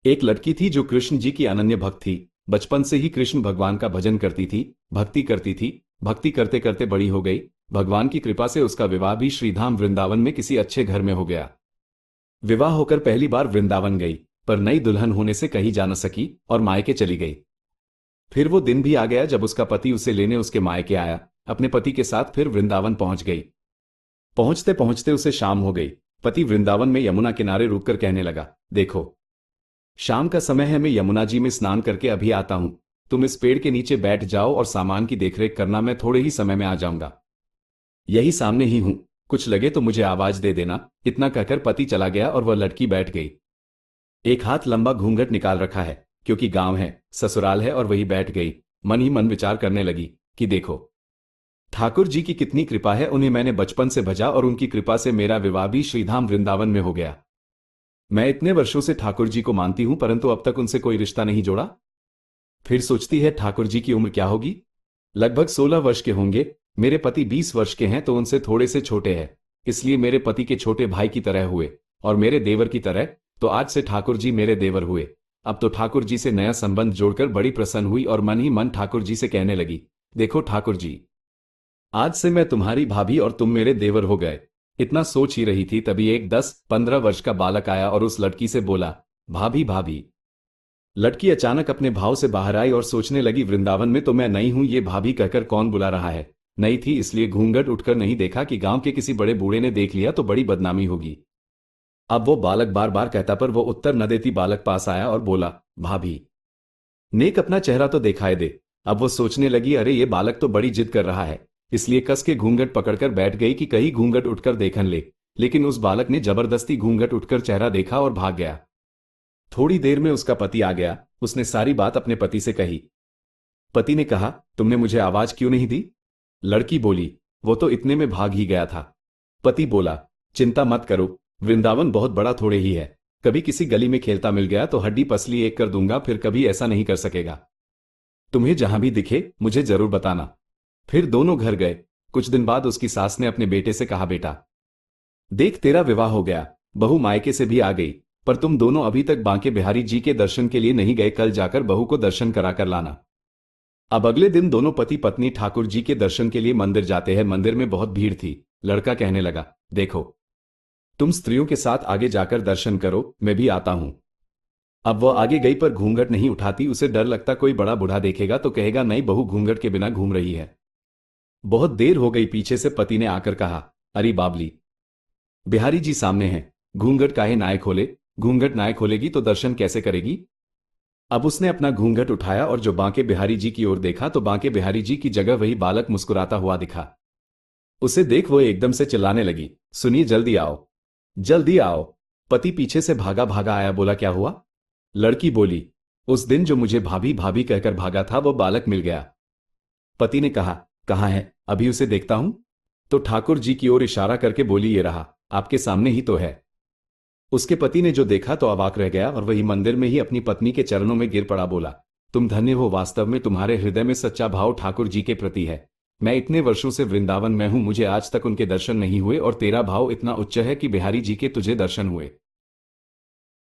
एक लड़की थी जो कृष्ण जी की अनन्य भक्त थी। बचपन से ही कृष्ण भगवान का भजन करती थी, भक्ति करती थी। भक्ति करते करते बड़ी हो गई। भगवान की कृपा से उसका विवाह भी श्रीधाम वृंदावन में किसी अच्छे घर में हो गया। विवाह होकर पहली बार वृंदावन गई, पर नई दुल्हन होने से कहीं जा न सकी और मायके चली गई। फिर वो दिन भी आ गया जब उसका पति उसे लेने उसके मायके आया। अपने पति के साथ फिर वृंदावन पहुंच गई। पहुंचते पहुंचते उसे शाम हो गई। पति वृंदावन में यमुना किनारे रुककर कहने लगा, देखो, शाम का समय है, मैं यमुना जी में स्नान करके अभी आता हूं। तुम इस पेड़ के नीचे बैठ जाओ और सामान की देखरेख करना, मैं थोड़े ही समय में आ जाऊंगा। यही सामने ही हूं, कुछ लगे तो मुझे आवाज दे देना। इतना कहकर पति चला गया और वह लड़की बैठ गई। एक हाथ लंबा घूंघट निकाल रखा है, क्योंकि गांव है, ससुराल है, और वही बैठ गई। मन ही मन विचार करने लगी कि देखो, ठाकुर जी की कितनी कृपा है, उन्हें मैंने बचपन से भजा और उनकी कृपा से मेरा विवाह भी श्रीधाम वृंदावन में हो गया। मैं इतने वर्षों से ठाकुर जी को मानती हूं, परंतु अब तक उनसे कोई रिश्ता नहीं जोड़ा। फिर सोचती है, ठाकुर जी की उम्र क्या होगी? लगभग 16 वर्ष के होंगे। मेरे पति 20 वर्ष के हैं, तो उनसे थोड़े से छोटे हैं, इसलिए मेरे पति के छोटे भाई की तरह हुए, और मेरे देवर की तरह, तो आज से ठाकुर जी मेरे देवर हुए। अब तो ठाकुर जी से नया संबंध जोड़कर बड़ी प्रसन्न हुई और मन ही मन ठाकुर जी से कहने लगी, देखो ठाकुर जी, आज से मैं तुम्हारी भाभी और तुम मेरे देवर हो गए। इतना सोच ही रही थी, तभी एक 10-15 वर्ष का बालक आया और उस लड़की से बोला, भाभी भाभी। लड़की अचानक अपने भाव से बाहर आई और सोचने लगी, वृंदावन में तो मैं नई हूं, ये भाभी कहकर कौन बुला रहा है। नई थी इसलिए घूंघट उठकर नहीं देखा कि गांव के किसी बड़े बूढ़े ने देख लिया तो बड़ी बदनामी होगी। अब वो बालक बार बार कहता, पर वो उत्तर न देती। बालक पास आया और बोला, भाभी, नेक अपना चेहरा तो दिखाई दे। अब वो सोचने लगी, अरे ये बालक तो बड़ी जिद कर रहा है, इसलिए कस के घूंघट पकड़कर बैठ गई कि कहीं घूंघट उठकर देखन ले। लेकिन उस बालक ने जबरदस्ती घूंघट उठकर चेहरा देखा और भाग गया। थोड़ी देर में उसका पति आ गया। उसने सारी बात अपने पति से कही। पति ने कहा, तुमने मुझे आवाज क्यों नहीं दी? लड़की बोली, वो तो इतने में भाग ही गया था। पति बोला, चिंता मत करो, वृंदावन बहुत बड़ा थोड़े ही है। कभी किसी गली में खेलता मिल गया तो हड्डी पसली एक कर दूंगा, फिर कभी ऐसा नहीं कर सकेगा। तुम्हें जहां भी दिखे मुझे जरूर बताना। फिर दोनों घर गए। कुछ दिन बाद उसकी सास ने अपने बेटे से कहा, बेटा देख, तेरा विवाह हो गया, बहू मायके से भी आ गई, पर तुम दोनों अभी तक बांके बिहारी जी के दर्शन के लिए नहीं गए। कल जाकर बहू को दर्शन करा कर लाना। अब अगले दिन दोनों पति पत्नी ठाकुर जी के दर्शन के लिए मंदिर जाते हैं। मंदिर में बहुत भीड़ थी। लड़का कहने लगा, देखो, तुम स्त्रियों के साथ आगे जाकर दर्शन करो, मैं भी आता हूं। अब वह आगे गई, पर घूंघट नहीं उठाती। उसे डर लगता कोई बड़ा बूढ़ा देखेगा तो कहेगा, नई बहू घूंघट के बिना घूम रही है। बहुत देर हो गई। पीछे से पति ने आकर कहा, अरे बाबली, बिहारी जी सामने हैं, घूंघट काहे नाय खोले? घूंघट नाय खोलेगी तो दर्शन कैसे करेगी? अब उसने अपना घूंघट उठाया और जो बांके बिहारी जी की ओर देखा तो बांके बिहारी जी की जगह वही बालक मुस्कुराता हुआ दिखा। उसे देख वो एकदम से चिल्लाने लगी, सुनिए, जल्दी आओ, जल्दी आओ। पति पीछे से भागा भागा आया। बोला, क्या हुआ? लड़की बोली, उस दिन जो मुझे भाभी भाभी कहकर भागा था वो बालक मिल गया। पति ने कहा, कहाँ है? अभी उसे देखता हूं। तो ठाकुर जी की ओर इशारा करके बोली, ये रहा, आपके सामने ही तो है। उसके पति ने जो देखा तो अवाक रह गया और वही मंदिर में ही अपनी पत्नी के चरणों में गिर पड़ा। बोला, तुम धन्य हो, वास्तव में तुम्हारे हृदय में सच्चा भाव ठाकुर जी के प्रति है। मैं इतने वर्षों से वृंदावन में हूं, मुझे आज तक उनके दर्शन नहीं हुए, और तेरा भाव इतना उच्च है कि बिहारी जी के तुझे दर्शन हुए।